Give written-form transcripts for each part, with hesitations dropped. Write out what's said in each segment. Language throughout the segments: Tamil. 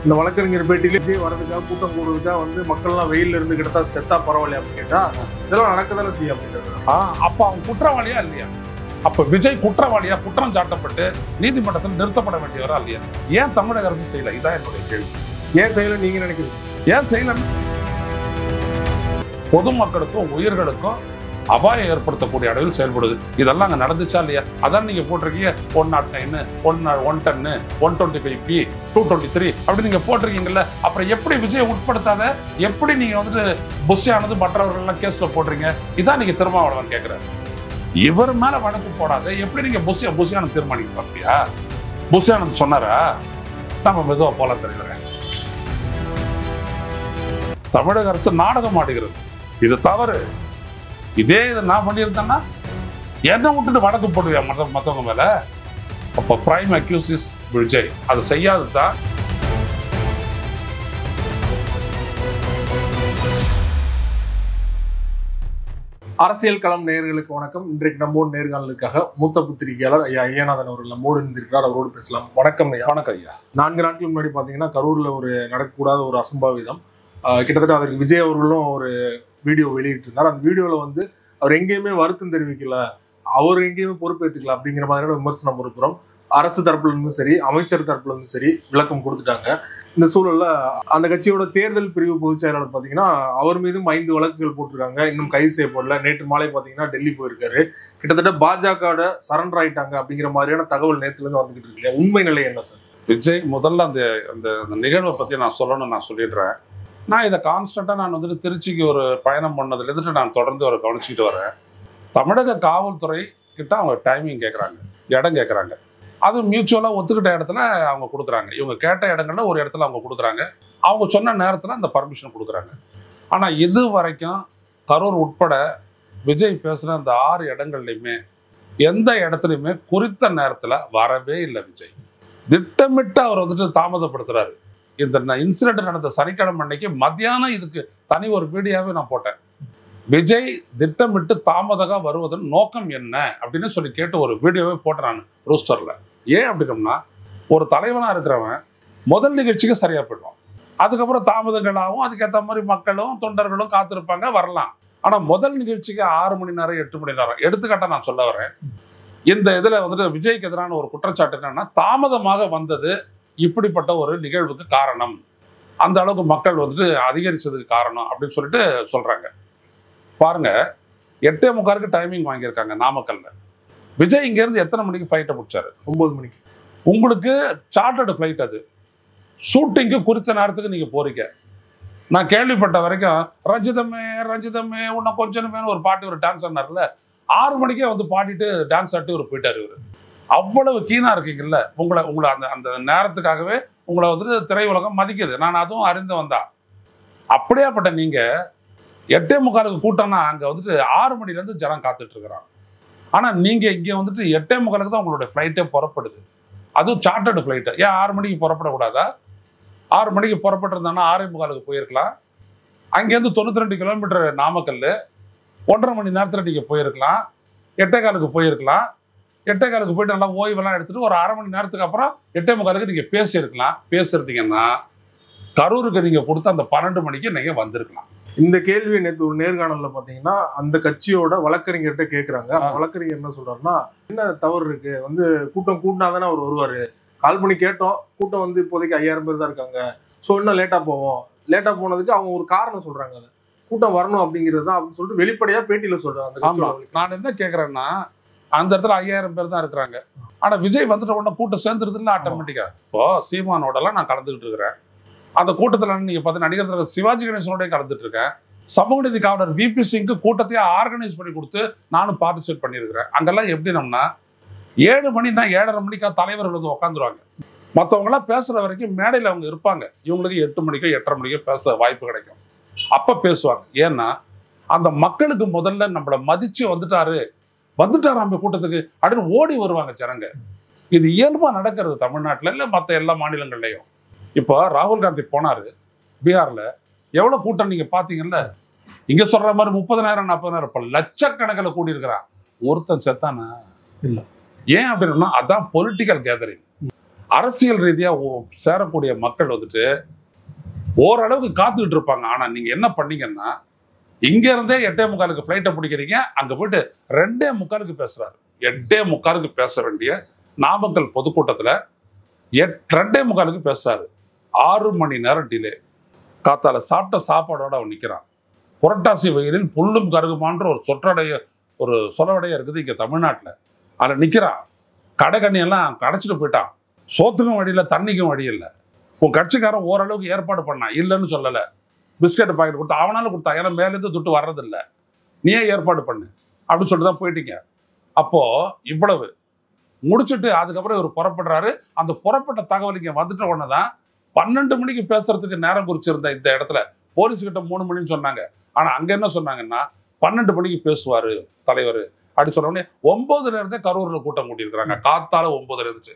இந்த வழக்கறிஞர் பேட்டியிலே வரதுக்காக கூட்டம் கூடுறதுக்காக வந்து மக்கள்லாம் வெயில்ல இருந்து கிட்டத்தா செத்தா பரவாயில்லையா அப்படின்னு கேட்டா இதெல்லாம் நடக்கதானே செய்யும் அப்படின்றது. அப்ப அவன் குற்றவாளியா இல்லையா? அப்ப விஜய் குற்றவாளியா, குற்றம் சாட்டப்பட்டு நீதிமன்றத்தில் நிறுத்தப்பட வேண்டியவரா இல்லையா? ஏன் தமிழக அரசு செய்யல? இதான் என்னுடைய கேள்வி. ஏன் செய்யல நீங்க நினைக்கிறீங்க? ஏன் செய்யல? பொதுமக்களுக்கும் உயிர்களுக்கும் அபாயம் ஏற்படுத்தக்கூடிய அளவில் செயல்படுது. இதெல்லாம் அங்கே நடந்துச்சா இல்லையா? அதான் நீங்க போட்டிருக்கீங்க 109, 110, 125P, 223 அப்படி நீங்க போட்டிருக்கீங்கல்ல. அப்புறம் எப்படி விஜய் உட்படுத்தாத எப்படி நீங்க வந்துட்டு புஷியானது மற்றவர்கள்லாம் கேஸ்ல போடுறீங்க? இதான் நீங்க திருமாவளவன் கேட்கிறாரு. இவர் மேல வழக்கு போடாத எப்படி நீங்க புஷியானது தீர்மானிக்க சாப்பிட்டியா? புஷியானது சொன்னாரா? நம்ம மெதுவா போல தெரிகிறேன். தமிழக அரசு நாடகம் ஆடுகிறது. இது தவறு. இதை நான் பண்ணியிருந்தேன்னா என்ன விட்டுட்டு வழக்கு போடுவியா மற்றவங்க மேல? அப்ப பிரைம் அக்யூஸ் விஜய். அது செய்யாதுதான். அரசியல் களம் நேயர்களுக்கு வணக்கம். இன்றைக்கு நம்மோடு நேர்காணலுக்காக மூத்த பத்திரிகையாளர் ஐயா ஐயநாதன் அவர்கள் நம்மோடு இருந்திருக்கிறார். அவரோடு பேசலாம். வணக்கம் ஐயா. வணக்கம் ஐயா. 4 நாட்களுக்கு முன்னாடி பாத்தீங்கன்னா கரூர்ல ஒரு நடக்கக்கூடாத ஒரு அசம்பாவிதம். கிட்டத்தட்ட அதற்கு விஜய் அவர்களும் ஒரு வீடியோ வெளியிட்டு இருந்தார். அந்த வீடியோல வந்து அவர் எங்கேயுமே வருத்தம் தெரிவிக்கல, அவர் எங்கேயுமே பொறுப்பேற்றுக்கல அப்படிங்கிற மாதிரியான விமர்சனம் இருக்கிறோம். அரசு தரப்புல இருந்தும் சரி, அமைச்சர் தரப்புல இருந்தும் சரி விளக்கம் கொடுத்துட்டாங்க. இந்த சூழல்ல அந்த கட்சியோட தேர்தல் பிரிவு பொதுச் செயலாளர் பாத்தீங்கன்னா அவர் மீதும் 5 வழக்குகள் போட்டிருக்காங்க. இன்னும் கைது செய்யப்படல. நேற்று மாலை பாத்தீங்கன்னா டெல்லி போயிருக்காரு. கிட்டத்தட்ட பாஜக சரண்டர் ஆயிட்டாங்க அப்படிங்கிற மாதிரியான தகவல் நேற்றுல இருந்து வந்துகிட்டு இருக்கு. உண்மை நிலை என்ன சார்? விஜய் முதல்ல அந்த நிகழ்வை பத்தி நான் சொல்லணும்னு நான் சொல்லிடுறேன். நான் இதை கான்ஸ்டன்டா நான் வந்துட்டு திருச்சிக்கு ஒரு பயணம் பண்ணதுல இருந்துட்டு நான் தொடர்ந்து ஒரு கவனிச்சுட்டு வரேன். தமிழக காவல்துறை கிட்ட அவங்க டைமிங் கேட்குறாங்க, இடம் கேட்குறாங்க. அது மியூச்சுவலாக ஒத்துக்கிட்ட இடத்துல அவங்க கொடுக்குறாங்க. இவங்க கேட்ட இடங்கள்ல ஒரு இடத்துல அவங்க கொடுக்குறாங்க. அவங்க சொன்ன நேரத்தில் அந்த பர்மிஷன் கொடுக்குறாங்க. ஆனால் இது வரைக்கும் கரூர் உட்பட விஜய் பேசுகிற அந்த 6 இடங்கள்லையுமே எந்த இடத்துலையுமே குறித்த நேரத்தில் வரவே இல்லை. விஜய் திட்டமிட்டு அவர் வந்துட்டு தாமதப்படுத்துறாரு. இந்த இன்சிடென்ட் நடந்த சனிக்கிழமை அன்னைக்கு மத்தியானம் இதுக்கு தனி ஒரு வீடியோவே நான் போட்டேன். விஜய் திட்டமிட்டு தாமதமாக வருவதன் நோக்கம் என்ன அப்படின்னு சொல்லி கேட்டு ஒரு வீடியோவே போட்டேன் நான் ரூஸ்டர்ல. ஏன் அப்படின்னம்னா, ஒரு தலைவனா இருக்கிறவன் முதல் நிகழ்ச்சிக்கு சரியா போயிடுவான். அதுக்கப்புறம் தாமதங்களாகவும் அதுக்கேற்ற மாதிரி மக்களும் தொண்டர்களும் காத்திருப்பாங்க, வரலாம். ஆனா முதல் நிகழ்ச்சிக்கு 6 மணி நேரம் 8 மணி நேரம் எடுத்துக்காட்ட நான் சொல்ல வரேன். இந்த இதுல வந்துட்டு விஜய்க்கு எதிரான ஒரு குற்றச்சாட்டு என்னன்னா, தாமதமாக வந்தது இப்படிப்பட்ட ஒரு நிகழ்வுக்கு காரணம், அந்த அளவுக்கு மக்கள் வந்துட்டு அதிகரிச்சதுக்கு காரணம் அப்படின்னு சொல்லிட்டு சொல்றாங்க. பாருங்க, 8:45 டைமிங் வாங்கியிருக்காங்க நாமக்கல்ல. விஜய் இங்க இருந்து எத்தனை மணிக்கு ஃபிளைட்டை பிடிச்சாரு? 9 மணிக்கு. உங்களுக்கு சார்ட்டர்டு ஃபிளைட். அது ஷூட்டிங்கு குறித்த நேரத்துக்கு நீங்க போறீங்க. நான் கேள்விப்பட்ட வரைக்கும் ரஞ்சிதமே உன்ன கொஞ்சமே ஒரு பாட்டு ஒரு டான்ஸ் ஆனார்ல, 6 மணிக்கே வந்து பாடிட்டு டான்ஸ் ஆட்டி ஒரு போயிட்டாரு இவரு. அவ்வளவு கீனா இருக்கீங்கல்ல. உங்களை அந்த நேரத்துக்காகவே உங்களை வந்துட்டு திரையுலகம் மதிக்குது. நான் அதுவும் அறிந்து வந்தா. அப்படியாப்பட்ட நீங்க 8:45 கூட்டம்னா அங்க வந்துட்டு 6 மணில இருந்து ஜனம் காத்துட்டு இருக்கிறான். ஆனா நீங்க இங்க வந்துட்டு 8:45 தான் உங்களுடைய ஃபிளைட்டே புறப்படுது. அதுவும் சார்ட்டர்டு ஃபிளைட். ஏன் 6 மணிக்கு புறப்படக்கூடாதா? 6 மணிக்கு புறப்பட்டு இருந்தானா 6:45 போயிருக்கலாம். அங்கேருந்து 92 கிலோமீட்டர் நாமக்கல் 1.5 மணி நேரத்தில் நீங்க போயிருக்கலாம். 8:15 போயிருக்கலாம். 8:15 போயிட்டு நல்லா ஓய்வெல்லாம் எடுத்துட்டு ஒரு 1/2 மணி நேரத்துக்கு அப்புறம் 8:45 நீங்க பேசியிருக்கலாம். பேசுறீங்கன்னா கரூருக்கு நீங்க கொடுத்த அந்த 12 மணிக்கு நீங்க வந்திருக்கலாம். இந்த கேள்வியை நேற்று ஒரு நேர்காணல்ல பாத்தீங்கன்னா அந்த கட்சியோட வழக்கறிஞர்கிட்ட கேட்கறாங்க. வழக்கறிஞர் என்ன சொல்றாருன்னா, என்ன தவறு இருக்கு, வந்து கூட்டம் கூட்டினாதானே அவர் வருவாரு, கால் பண்ணி கேட்டோம், கூட்டம் வந்து இப்போதைக்கு 5000 பேர் தான் இருக்காங்க, ஸோ இன்னும் லேட்டா போவோம். லேட்டா போனதுக்கு அவங்க ஒரு காரணம் சொல்றாங்க, அது கூட்டம் வரணும் அப்படிங்கிறது தான் அப்படின்னு சொல்லிட்டு வெளிப்படையா பேட்டியில சொல்றாங்க. நான் என்ன கேட்கறேன்னா, அந்த இடத்துல 5000 பேர் தான் இருக்கிறாங்க. ஆனா விஜய் வந்துட்ட உடனே கூட்டம் சேர்ந்துருது இல்லை ஆட்டோமேட்டிக்கா. இப்போ சீமானோட எல்லாம் நான் கலந்துகிட்டு இருக்கிறேன். அந்த கூட்டத்தில் நீங்க பார்த்து நடிகர் சிவாஜி கணேசனோட கலந்துட்டு இருக்கேன். சமூக நீதி காவலர் VP சிங்க்கு கூட்டத்தையே ஆர்கனைஸ் பண்ணி கொடுத்து நானும் பார்ட்டிசிபேட் பண்ணியிருக்கிறேன். அங்கெல்லாம் எப்படின்னா 7 மணினா 7:30 மணிக்கா தலைவர்கள் வந்து உட்காந்துருவாங்க. மற்றவங்களாம் பேசுற வரைக்கும் மேடையில் அவங்க இருப்பாங்க. இவங்களுக்கு 8 மணிக்கோ 8:30 மணிக்கோ பேச வாய்ப்பு கிடைக்கும். அப்ப பேசுவாங்க. ஏன்னா அந்த மக்களுக்கு முதல்ல நம்மளை மதிச்சு வந்துட்டாரு நம்ம கூட்டத்துக்கு அப்படின்னு ஓடி வருவாங்க ஜனங்க. இது இயல்பா நடக்கிறது தமிழ்நாட்டில் இல்லை மற்ற எல்லா மாநிலங்கள்லையும். இப்போ ராகுல் காந்தி போனாரு பீகார்ல, எவ்வளவு கூட்டம் நீங்க பாத்தீங்கல்ல. இங்க சொல்ற மாதிரி 30,000 40,000 இப்ப லட்சக்கணக்கில் கூடி இருக்கிறான். ஒருத்தன் செத்தானா? இல்ல. ஏன் அப்படின்னா அதான் பொலிட்டிக்கல் கேதரிங். அரசியல் ரீதியா சேரக்கூடிய மக்கள் வந்துட்டு ஓரளவுக்கு காத்துக்கிட்டு இருப்பாங்க. ஆனா நீங்க என்ன பண்ணீங்கன்னா, இங்க இருந்தே 8:45 ஃபிளைட்டை பிடிக்கிறீங்க, அங்க போயிட்டு 2:45 பேசுறாரு. 8:45 பேச வேண்டிய நாமக்கல் பொதுக்கூட்டத்துல 2:45 பேசுறாரு. 6 மணி நேரம் டிலே. காத்தால சாப்பிட்ட சாப்பாடோட அவன் நிக்கிறான். புரட்டாசி வெயிலில் புல்லும் கருகுமான்ற ஒரு சொலவடைய இருக்குது இங்க தமிழ்நாட்டுல. அதுல நிக்கிறான். கடைக்கண்ணியெல்லாம் கடைச்சிட்டு போயிட்டான். சோத்துக்கும் வழி இல்லை, தண்ணிக்கும் வழி இல்லை. உன் கட்சிக்காரன் ஓரளவுக்கு ஏற்பாடு பண்ணான், இல்லைன்னு சொல்லலை. பிஸ்கெட் பாக்கெட் கொடுத்தா அவனால கொடுத்தா, ஏன்னா மேலேருந்து துட்டு வர்றதில்லை, நீயே ஏற்பாடு பண்ணு அப்படின்னு சொல்லிட்டு தான் போயிட்டீங்க. அப்போ இவ்வளவு முடிச்சுட்டு அதுக்கப்புறம் இவர் புறப்படுறாரு. அந்த புறப்பட்ட தகவல் இங்கே வந்துட்ட உடனே தான் 12 மணிக்கு பேசுறதுக்கு நேரம் குறிச்சிருந்த இந்த இடத்துல போலீஸ்கிட்ட 3 மணின்னு சொன்னாங்க. ஆனா அங்க என்ன சொன்னாங்கன்னா 12 மணிக்கு பேசுவாரு தலைவர் அப்படி சொன்ன உடனே 9ல இருந்தே கரூர்ல கூட்டம் கூட்டியிருக்கிறாங்க. காத்தால 9 இருந்துச்சு.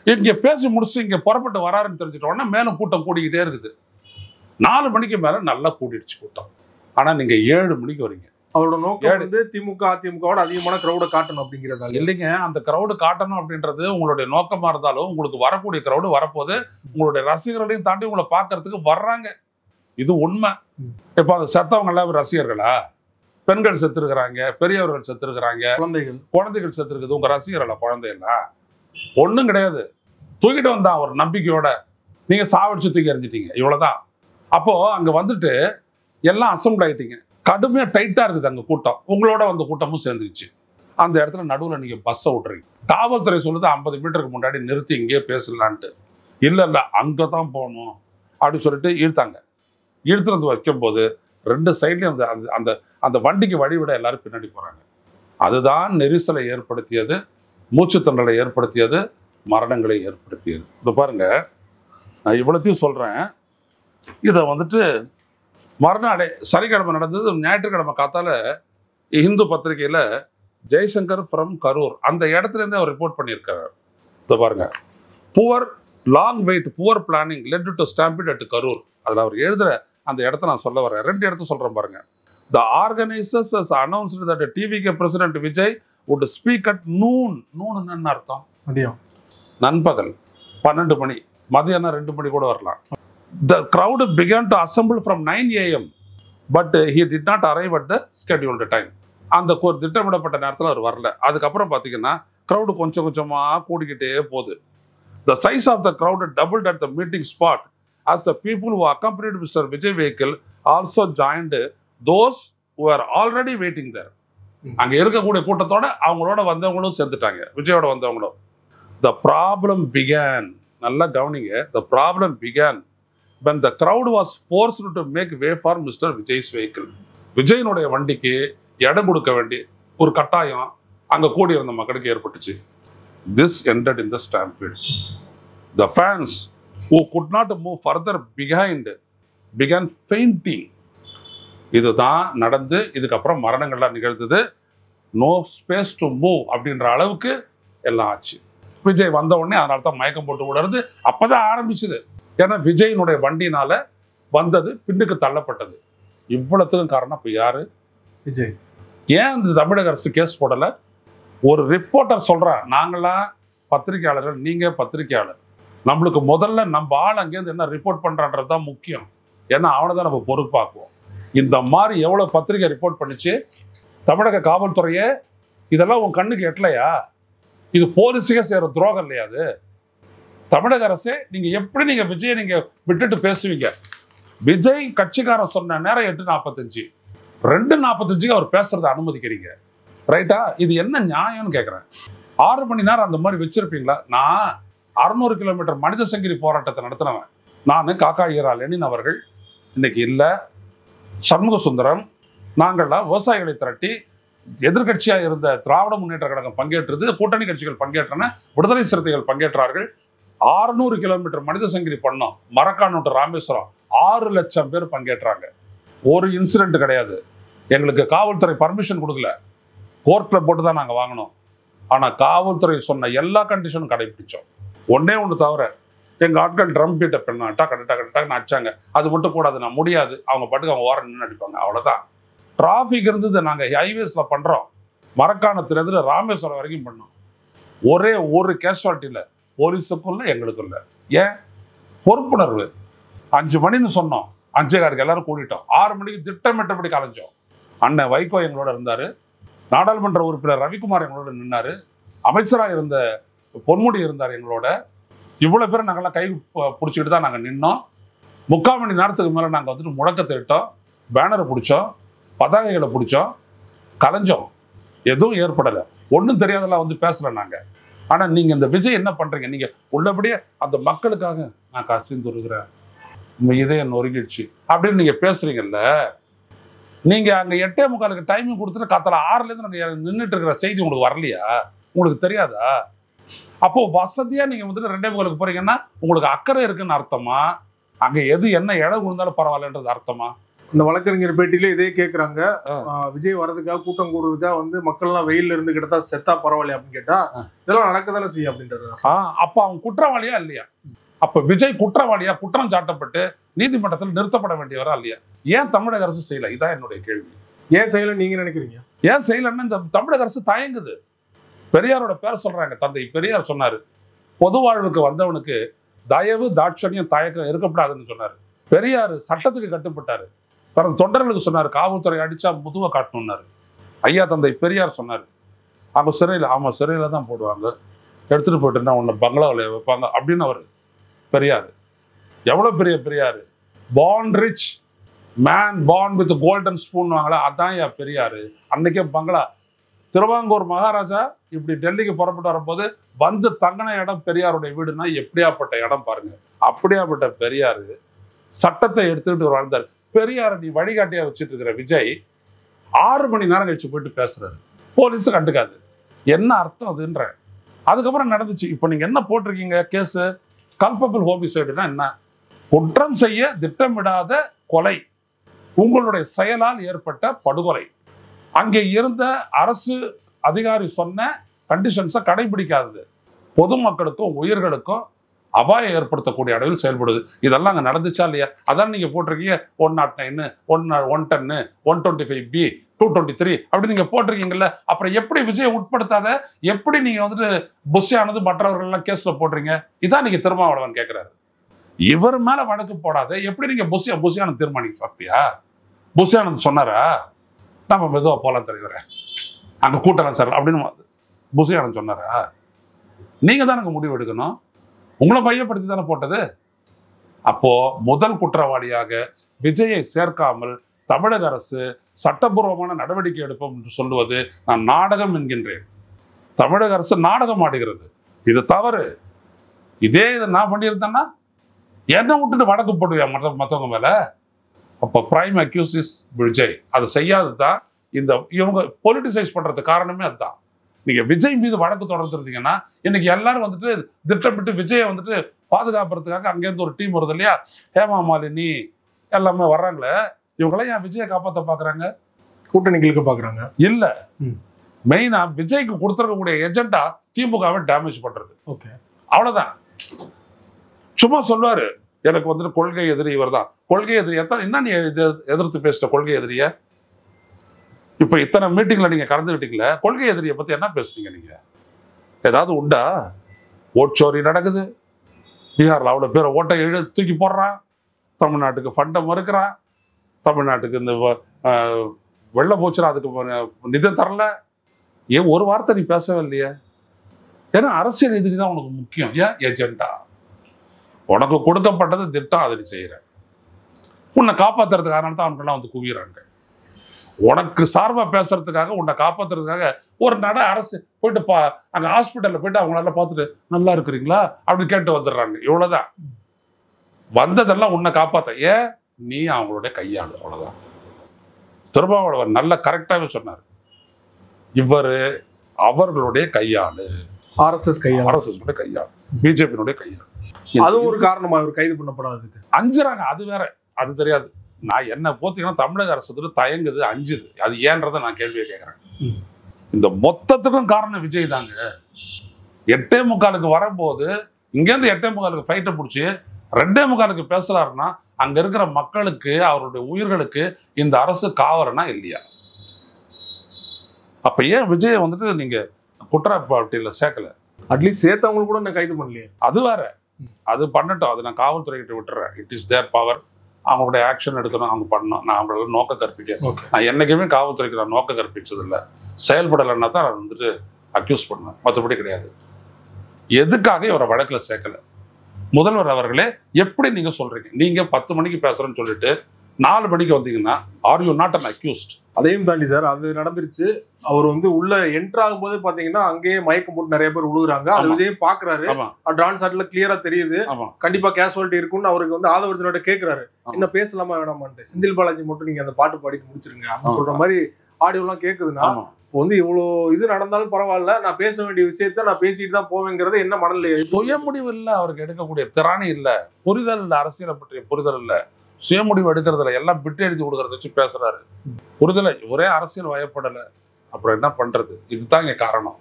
இங்க பேசி முடிச்சு இங்க புறப்பட்டு வராருன்னு தெரிஞ்சிட்ட உடனே மேலும் கூட்டம் கூடிக்கிட்டே இருக்குது. 4 மணிக்கு மேல நல்லா கூட்டிடுச்சு கூட்டம். ஆனா நீங்க 7 மணிக்கு வரீங்க. அவரோட நோக்கம் வந்து திமுக அதிமுகவோட அதிகமான கிரௌட காட்டணும் அப்படிங்கிறதா இல்லைங்க. அந்த கிரௌடு காட்டணும் அப்படின்றது உங்களுடைய நோக்கமா இருந்தாலும் உங்களுக்கு வரக்கூடிய கிரௌடு வரப்போது உங்களுடைய ரசிகர்களையும் தாண்டி உங்களை பார்க்கறதுக்கு வர்றாங்க. இது உண்மை. இப்ப அந்த செத்தவங்க எல்லாம் ரசிகர்களா? பெண்கள் செத்துருக்கிறாங்க, பெரியவர்கள் செத்துருக்கிறாங்க, குழந்தைகள் செத்துருக்குது. உங்க ரசிகர்களா குழந்தைகளா? ஒண்ணும் கிடையாது. தூக்கிட்டு வந்தான் ஒரு நம்பிக்கையோட, நீங்க சாவடிச்சு தூக்கி எறிஞ்சிட்டீங்க. இவ்வளவுதான். அப்போ அங்க வந்துட்டு எல்லாம் அசம்பிள் ஆயிட்டீங்க. கடுமையா டைட்டா இருக்குது அங்க கூட்டம். உங்களோட வந்த கூட்டமும் சேர்ந்துருச்சு. அந்த இடத்துல நடுவில் நீங்க பஸ்ஸை விட்டுறீங்க. காவல்துறை சொல்லுது 50 மீட்டருக்கு முன்னாடி நிறுத்தி இங்கேயே பேசலான்ட்டு. இல்ல அங்கதான் போகணும் அப்படின்னு சொல்லிட்டு இழுத்தாங்க. இழுத்துறது வைக்கும் போது 2 சைட்லயும் அந்த அந்த வண்டிக்கு வழிவிட எல்லாரும் பின்னாடி போறாங்க. அதுதான் நெரிசலை ஏற்படுத்தியது, மூச்சுத்திணறலை ஏற்படுத்தியது, மரணங்களை ஏற்படுத்தியது. இப்போ பாருங்க, நான் இவ்வளோத்தையும் சொல்றேன். இதை வந்துட்டு மறுநாளே சனிக்கிழமை நடந்தது. ஞாயிற்றுக்கிழமை காத்தால இந்து பத்திரிகையில ஜெய்சங்கர் ஃப்ரம் கரூர் அந்த இடத்துல இருந்தே அவர் ரிப்போர்ட் பண்ணியிருக்காரு. இதை பாருங்க, poor long wait poor planning led to stampede at Karur. அதில் அவர் எழுதுற அந்த இடத்த நான் சொல்ல வரேன். 2 இடத்த சொல்றேன் பாருங்க. The organizers has announced that TVK President Vijay would speak at noon. noon என்ன அர்த்தம்? மதியம், நண்பகல் 12 மணி, மதியானம் 2 மணி கூட வரலாம். The crowd began to assemble from 9 AM, but he did not arrive at the scheduled time. அந்த திட்டமிடப்பட்ட நேரத்தில் அவர் வரல. அதுக்கப்புறம் பார்த்தீங்கன்னா crowd கொஞ்சம் கொஞ்சமா கூடிக்கிட்டே போகுது. The size of the crowd doubled at the meeting spot as the people who accompanied Mr. Vijay vehicle also joined those who were already waiting there. அங்க இருக்கக்கூடிய கூட்டத்தோட அவங்களோட வந்தவங்களும் சேர்ந்துட்டாங்க, விஜயோட வந்தவங்களும். The problem began, நல்லா கவனிங்க, the problem began when the crowd was forced to make way for Mr. Vijay's vehicle. விஜயனுடைய வண்டிக்கு இடம் கொடுக்க வேண்டிய ஒரு கட்டாயம் அங்க கூடி இருந்த மக்களுக்கு ஏற்பட்டுச்சு. This ended in the stampede. The fans who could not move further began fainting. இதுதான் நடந்து இதுக்கப்புறம் மரணங்கள்லாம் நிகழ்ந்தது. நோ ஸ்பேஸ் டு மூவ் அப்படின்ற அளவுக்கு எல்லாம் ஆச்சு. விஜய் வந்த உடனே அதனால தான் மயக்கம் போட்டு விடுறது அப்பதான் ஆரம்பிச்சுது. ஏன்னா விஜயினுடைய வண்டினால வந்தது பின்னுக்கு தள்ளப்பட்டது. இவ்வளவுக்கும் காரணம் இப்ப யாரு? விஜய். ஏன் இந்த தமிழக அரசு கேஸ் போடல? ஒரு ரிப்போர்ட்டர் சொல்றான், நாங்களாம் பத்திரிகையாளர்கள், நீங்க பத்திரிகையாளர், நம்மளுக்கு முதல்ல நம்ம ஆள் அங்கேருந்து என்ன ரிப்போர்ட் பண்றான்றது தான் முக்கியம். ஏன்னா அவனை தான் நம்ம பொறுப்பாக்குவோம். இந்த மாதிரி எவ்வளவு பத்திரிகை ரிப்போர்ட் பண்ணிச்சு தமிழக காவல்துறையே. இதெல்லாம் உன் கண்ணுக்கு எட்டலையா? இது போலீஸுக்கே செய்யற துரோகம் இல்லையா? அது தமிழக அரசே நீங்க எப்படி நீங்க விஜயை நீங்க விட்டுட்டு பேசுவீங்க? விஜய் கட்சிக்காரன் சொன்ன நேரம் 8:45, 2:45 அவர் பேசுறதை அனுமதிக்கிறீங்க, ரைட்டா? இது என்ன நியாயம்னு கேட்கிறேன். 6 மணி நேரம் அந்த மாதிரி வச்சிருப்பீங்களா? நான் 600 கிலோமீட்டர் மனித சங்கிலி போராட்டத்தை நடத்தினவன். நான் காக்கா ஈரா லெனின் அவர்கள் இன்னைக்கு இல்லை, சண்முக சுந்தரம், நாங்கள்லாம் விவசாயிகளை திரட்டி எதிர்கட்சியா இருந்த திராவிட முன்னேற்ற கழகம் பங்கேற்றது, கூட்டணி கட்சிகள் பங்கேற்றன, விடுதலை சிறுத்தைகள் பங்கேற்றார்கள். 600 கிலோமீட்டர் மனித சங்கிலி பண்ணோம். மரக்காணம் டு ராமேஸ்வரம் 6 லட்சம் பேர் பங்கேற்றாங்க. ஒரு இன்சிடென்ட் கிடையாது. எங்களுக்கு காவல்துறை பர்மிஷன் கொடுக்கல, கோர்ட்ல போட்டு தான் நாங்கள் வாங்கினோம். ஆனா காவல்துறை சொன்ன எல்லா கண்டிஷனும் கடைபிடிச்சோம். ஒன்னே ஒன்று தவிர எங்க ஆட்கள் ட்ரம் பீட்டை பெண்ணா டக்கு அடிச்சாங்க. அது மட்டும் கூடாது, நான் முடியாது, அவங்க பாட்டுக்கு அவங்க ஓரம் நின்று அடிப்பாங்க, அவ்வளவுதான். டிராபிக் இருந்தது, நாங்க ஹைவேஸ்ல பண்றோம். மரக்காணத்துல இருந்து ராமேஸ்வரம் வரைக்கும் பண்ணோம். ஒரே ஒரு கேஷுவாலிட்டியில போலீஸுக்கும் இல்லை எங்களுக்கும் இல்லை. ஏன்? பொறுப்புணர்வு. 5 மணின்னு சொன்னோம், 5:15 எல்லாரும் கூட்டிட்டோம். 6 மணிக்கு திட்டமிட்டபடி கலைஞ்சோம். அண்ணன் வைகோ எங்களோட இருந்தாரு, நாடாளுமன்ற உறுப்பினர் ரவிக்குமார் எங்களோட நின்னாரு, அமைச்சராக இருந்த பொன்முடி இருந்தார் எங்களோட. இவ்வளவு பேரை நாங்கள்லாம் கை பிடிச்சிக்கிட்டு தான் நாங்கள் நின்னோம். 3/4 மணி நேரத்துக்கு மேலே நாங்கள் வந்துட்டு முழக்கத்தை இட்டோம், பேனரை பிடிச்சோம், பதாகைகளை பிடிச்சோம், கலைஞ்சோம். எதுவும் ஏற்படலை. ஒன்றும் தெரியாதெல்லாம் வந்து பேசலை நாங்கள். ஆனால் நீங்கள் இந்த விஜய் என்ன பண்ணுறீங்க? நீங்கள் உள்ளபடியே அந்த மக்களுக்காக நான் கசிந்து வருகிறேன், உங்கள் இதயம் நொறுங்கிடுச்சு அப்படின்னு நீங்கள் பேசுகிறீங்கல்ல. நீங்கள் அங்கே 8:45 டைமிங் கொடுத்துட்டு காத்தால 6லேருந்து நாங்கள் நின்றுட்டு இருக்கிற செய்தி உங்களுக்கு வரலையா? உங்களுக்கு தெரியாதா? அப்போது வசதியாக நீங்கள் வந்துட்டு 2:45 போகிறீங்கன்னா உங்களுக்கு அக்கறை இருக்குன்னு அர்த்தமா? அங்கே எது என்ன இடம் இருந்தாலும் பரவாயில்லன்றது அர்த்தமா? இந்த வழக்கறிஞர் பேட்டியில இதே கேட்குறாங்க. விஜய் வர்றதுக்காக கூட்டம் கூடுறதுக்காக வந்து மக்கள்லாம் வெயில்ல இருந்து கிட்டத்தா செத்தா பரவாயில்லையா அப்படின்னு கேட்டா இதெல்லாம் நடக்கதானே செய்யும் அப்படின்றது. அப்ப அவன் குற்றவாளியா இல்லையா? அப்ப விஜய் குற்றவாளியா, குற்றம் சாட்டப்பட்டு நீதிமன்றத்தில் நிறுத்தப்பட வேண்டியவரா இல்லையா? ஏன் தமிழக அரசு செய்யல? இதான் என்னுடைய கேள்வி. ஏன் செய்யல நீங்க நினைக்கிறீங்க? ஏன் செய்யலன்னு இந்த தமிழக அரசு தயங்குது. பெரியாரோட பேரை சொல்றாங்க. தந்தை பெரியார் சொன்னாரு, பொது வாழ்வுக்கு வந்தவனுக்கு தயவு, தாட்சணியம், தயக்கம் இருக்கக்கூடாதுன்னு சொன்னாரு. பெரியார் சட்டத்துக்கு கட்டுப்பட்டாரு. தனது தொண்டர்களுக்கு சொன்னார், காவல்துறை அடிச்சா முதுவை காட்டணும்னாரு. ஐயா தந்தை பெரியார் சொன்னார், அவங்க சிறையில், ஆமாம் சிறையில தான் போடுவாங்க, எடுத்துட்டு போயிட்டுன்னா உன்னை பங்களாவில் வைப்பாங்க அப்படின்னு அவர் பெரியார். எவ்வளோ பெரிய Periyar! Born rich man, born with golden spoon வாங்களா, அதான் ஐயா பெரியார். அன்னைக்கே பங்களா. திருவாங்கூர் மகாராஜா இப்படி டெல்லிக்கு புறப்பட்டு வரும்போது வந்து தங்கின இடம் பெரியாருடைய வீடுனா எப்படியாப்பட்ட இடம் பாருங்க. அப்படியாப்பட்ட பெரியார் சட்டத்தை எடுத்துக்கிட்டு வாழ்ந்தார். பெரியாரை நீ வழிகாட்டியா வச்சுட்டு இருக்கிற விஜய் 6 மணி நேரம் கழிச்சு போயிட்டு பேசுறாரு. போலீஸு கண்டுக்காது. என்ன அர்த்தம் அதுன்ற? அதுக்கப்புறம் நடந்துச்சு. இப்போ நீங்க என்ன போட்டிருக்கீங்க கேஸு? கல்பபிள் ஹோமிசைடுனா என்ன? குற்றம் செய்ய திட்டமிடாத கொலை, உங்களுடைய செயலால் ஏற்பட்ட படுகொலை. அங்கே இருந்த அரசு அதிகாரி சொன்ன கண்டிஷன்ஸை கடைபிடிக்காதது, பொதுமக்களுக்கும் உயிர்களுக்கும் அபாயம் ஏற்படுத்தக்கூடிய அளவில் செயல்படுது. இதெல்லாம் அங்கே நடந்துச்சா இல்லையா? அதான் நீங்க போட்டிருக்கீங்க 109, 110, 125B, 223 அப்படி நீங்க போட்டிருக்கீங்கல்ல. அப்புறம் எப்படி விஜய் உட்படுத்தாத எப்படி நீங்க வந்துட்டு புஷியானது மற்றவர்கள் எல்லாம் கேஸ்ல போடுறீங்க? இதான் நீங்க திருமாவளவன் கேட்கிறாரு. இவர் மேல வழக்கு போடாத எப்படி நீங்க புஷியானந்த் தீர்மானிக்க சாப்பிட்டியா? புஷியானந்த் சொன்னாரா நம்ம மெதுவா போலாம் தலைவர, அங்க கூட்டலாம் சார் அப்படின்னு புஷியானந்த் சொன்னாரா? நீங்க தான் அங்க முடிவு எடுக்கணும். உங்களை மையப்படுத்தி தானே போட்டது. அப்போ முதல் குற்றவாளியாக விஜயை சேர்க்காமல் தமிழக அரசு சட்டபூர்வமான நடவடிக்கை எடுப்போம் என்று சொல்லுவது நான் நாடகம் என்கின்றேன். தமிழக அரசு நாடகம் ஆடுகிறது. இது தவறு. இதை நான் பண்ணியிருந்தேன்னா என்ன விட்டுட்டு வழக்கு போடுவேன் மற்றவங்க மேல. அப்போ பிரைம் அக்யூஸ் இஸ் விஜய். அதை செய்யாதுதான் இந்த இவங்க பொலிட்டிசைஸ் பண்றது காரணமே அதுதான். நீங்க விஜய் மீது வழக்கு தொடர்ந்துருந்தீங்கன்னா இன்னைக்கு எல்லாரும் வந்துட்டு திட்டமிட்டு விஜயை வந்துட்டு பாதுகாப்புறதுக்காக அங்கேருந்து ஒரு டீம் வருது இல்லையா, ஹேமா மாலினி எல்லாமே வர்றாங்களே, இவங்களாம் ஏன் விஜயை காப்பாற்ற பாக்குறாங்க? கூட்டணிகளுக்கு பாக்குறாங்க இல்ல. மெயினா விஜய்க்கு கொடுத்துருக்கக்கூடிய எஜெண்டா திமுகவை டேமேஜ் பண்றது. ஓகே, அவ்வளவுதான். சும்மா சொல்லுவாரு எனக்கு வந்துட்டு கொள்கை எதிரி இவர் தான். கொள்கை எதிரி என்ன நீ எதிர்த்து பேசிட்ட கொள்கை எதிரிய? இப்ப இத்தனை மீட்டிங்ல நீங்க கலந்துக்கிட்டீங்களே, கொள்கை எதிரியை பத்தி என்ன பேசுறீங்க நீங்க? ஏதாவது உண்டா? ஓட்சோரி நடக்குது, பீகார்ல அவ்வளவு பேரை ஓட்டை தூக்கி போடுறான், தமிழ்நாட்டுக்கு ஃபண்டை மறுக்கிறான், தமிழ்நாட்டுக்கு இந்த வெள்ள போச்சுனா அதுக்கு நிதி தரல. ஏன் ஒரு வார்த்தை நீ பேசவே இல்லையே? ஏன்னா அரசியல் எதிரி தான் உனக்கு முக்கியம். ஏன் ஏஜெண்டா? உனக்கு கொடுக்கப்பட்டது திட்டம், அதை நீ செய்யற. உன்னை காப்பாத்துறதுக்காக தான் அவனுக்கெல்லாம் வந்து குவிறாங்க. உனக்கு சார்பா பேசுறதுக்காக, உன்னை காப்பாத்துறதுக்காக ஒரு அரசு போயிட்டு அங்க ஹாஸ்பிட்டல்ல போயிட்டு அவங்களால பார்த்துட்டு நல்லா இருக்கிறீங்களா அப்படின்னு கேட்டு வந்துடுறாங்க. இவ்வளவுதான். வந்ததெல்லாம் உன்னை காப்பாத்த. ஏன்? நீ அவங்களுடைய கையாளு. அவ்வளவுதான். திருமாவளவன் நல்ல கரெக்டாவே சொன்னார். இவரு அவர்களுடைய கையாளு, ஆர்எஸ்எஸ் கையாளு, ஆர்எஸ்எஸ் கையாளு, பிஜேபியினுடைய கையாளு. அது ஒரு காரணமா அவர் கைது பண்ணப்படாததுக்கு அஞ்சுறாங்க. அது வேற, அது தெரியாது. நான் என்ன போத்தீங்கன்னா தமிழக அரசு தயங்குது, அஞ்சுது. அது ஏன்றதை நான் கேள்வியை கேட்கிறேன். இந்த மொத்தத்துக்கும் காரணம் விஜய் தாங்க. 8:45 வரும்போது இங்கேருந்து 8:45 ஃபைட்டை பிடிச்சி 2:45 பேசுறாருன்னா அங்க இருக்கிற மக்களுக்கு, அவருடைய உயிர்களுக்கு இந்த அரசு காவலனா இல்லையா? அப்ப ஏன் விஜயை வந்துட்டு நீங்க குற்றப்பாட்டியில சேர்க்கல? அட்லீஸ்ட் சேர்த்தவங்க கூட நான் கைது பண்ணலையே. அது வேற, அது பண்ணட்டும், அது நான் காவல்துறை கிட்ட விட்டுறேன். It is there power. அவங்களுடைய ஆக்ஷன் எடுக்கணும், அவங்க பண்ணணும். நான் அவங்களோட நோக்க கற்பிக்க, நான் என்னைக்குமே காவல்துறைக்கு நான் நோக்க கற்பிச்சது இல்லை. செயல்படலைன்னா தான் நான் வந்துட்டு அக்யூஸ் பண்ணுவேன், மற்றபடி கிடையாது. எதுக்காக இவரை வழக்குல சேர்க்கல? முதல்வர் அவர்களே, எப்படி நீங்க சொல்றீங்க? நீங்க 10 மணிக்கு பேசுறேன்னு சொல்லிட்டு 4 மணிக்கு வந்தீங்கன்னா are you not an accused? அதையும் தாண்டி சார் அது நடந்துருச்சு. அவர் வந்து உள்ள என்டர் ஆகும் போதே பாத்தீங்கன்னா அங்கேயே மயக்கம் போட்டு நிறைய பேர் விழுகுறாங்க. அது விஜய் பாக்குறாரு, டான் ஷாட்ல கிளியரா தெரியுது கண்டிப்பா கேஷுவாலிட்டி இருக்குன்னு. அவருக்கு வந்து ஆதவர்ஜனோட கேட்கிறாரு, என்ன பேசலாமா வேணாமான்ட்டு. செந்தில் பாலாஜி மட்டும் நீங்க அந்த பாட்டு பாடிட்டு முடிச்சிருங்க அப்படின்னு சொல்ற மாதிரி ஆடியோ எல்லாம் கேக்குதுன்னா, வந்து இவ்வளவு இது நடந்தாலும் பரவாயில்ல, நான் பேச வேண்டிய விஷயத்த நான் பேசிட்டு தான் போவேங்கிறது என்ன மனநிலை? சுய முடிவு இல்ல, அவருக்கு எடுக்கக்கூடிய திறனை இல்ல, புரிதல் இல்ல, அரசியலை பற்றிய புரிதல் இல்ல, சுயமுடிவு எடுக்கிறதுல எல்லாம் பிட்டு எழுதி கொடுக்கறத வச்சு பேசுறாரு. புரிதலை, ஒரே அரசியல் வயப்படல, அப்புறம் என்ன பண்றது? இதுதான் இங்க காரணம்.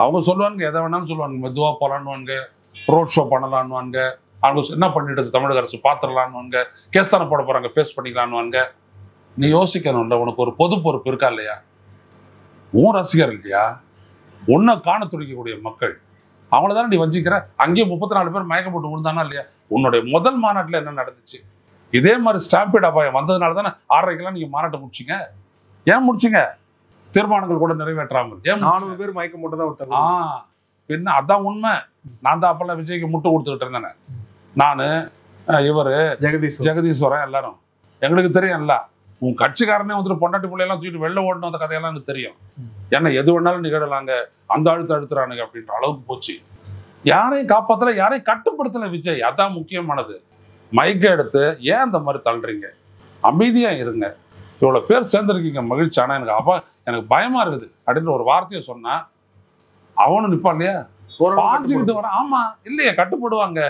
அவங்க சொல்லுவாங்க, எதை வேணாலும் சொல்லுவாங்க, மெதுவா போலான்னுவாங்க, ரோட் ஷோ பண்ணலான்னுவாங்க, அவங்க என்ன பண்ணிட்டு தமிழக அரசு பாத்திரலான்னுவாங்க, கேஸ் தானே போட போறாங்க, ஃபேஸ் பண்ணிக்கலான்னுவாங்க. நீ யோசிக்கணும்ல, உனக்கு ஒரு பொது பொறுப்பு இருக்கா இல்லையா? உன் ரசிகர் இல்லையா? உன்னை காண துடிக்கக்கூடிய மக்கள், அவங்கள தானே நீ வஞ்சிக்கிற. அங்கேயே 34 பேர் மயக்கம் போட்டு விழுந்தானா இல்லையா? உன்னுடைய முதல் மாநாட்டில் என்ன நடந்துச்சு? இதே மாதிரி ஸ்டாம்பீட் அபாயம் வந்ததுனால தானே 6:30க்கெல்லாம் நீங்க மாநாட்டை முடிச்சிங்க. ஏன் முடிச்சிங்க? தீர்மானங்கள் கூட நிறைவேற்றாமல். ஏன் 400 பேர் மயக்கம் போட்டதா ஒருத்தர். பின்ன அதான் உண்மை. நான் தான் அப்பெல்லாம் விஜய்க்கு முட்டு கொடுத்துக்கிட்டு இருந்தேன். நானு, இவரு ஜெகதீஸ்வரன் எல்லாரும் எங்களுக்கு தெரியும்ல. உன் கட்சிக்காரனே வந்துட்டு பொண்டாட்டி பிள்ளையெல்லாம் தூக்கிட்டு வெளில ஓடணும், அந்த கதையெல்லாம் எனக்கு தெரியும். ஏன்னா எது வேணாலும் நிகழலாங்க, அந்த அழுத்துறானுங்க அப்படின்ற அளவுக்கு போச்சு. யாரையும் காப்பாத்தல, யாரையும் கட்டுப்படுத்தல விஜய். அதான் முக்கியமானது. மைக்க எடுத்து ஏன் அந்த மாதிரி தள்ளுறீங்க? அமைதியா இருங்க. இவ்வளவு பேர் சேர்ந்துருக்கீங்க, மகிழ்ச்சி. ஆனா எனக்கு பயமா இருக்குது அப்படின்ற ஒரு வார்த்தையை சொன்னா அவனும் நிப்பான் இல்லையா? பாஞ்சுக்கிட்டு வரான். ஆமா இல்லையா, கட்டுப்படுவாங்க.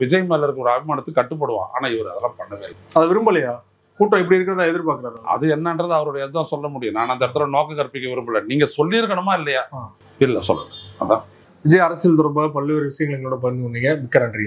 விஜய் மேல இருக்க ஒரு அபிமானத்துக்கு கட்டுப்படுவான். ஆனா இவர் அதெல்லாம் பண்ணவே இல்லை. அது விரும்பலையா? கூட்டம் இப்படி இருக்கிறதா எதிர்பார்க்கிறாரு. அது என்னன்றது அவருடைய தான் சொல்ல முடியும். நான் அந்த இடத்துல நோக்க கற்பிக்க விரும்பல. நீங்க சொல்லியிருக்கணுமா இல்லையா? இல்ல சொல்லல. அதான் விஜய் அரசியல் தொடர்பாக பல்வேறு விஷயங்கள் எங்களோட பகிர்ந்து கொண்டீங்க. மிக்க நன்றி.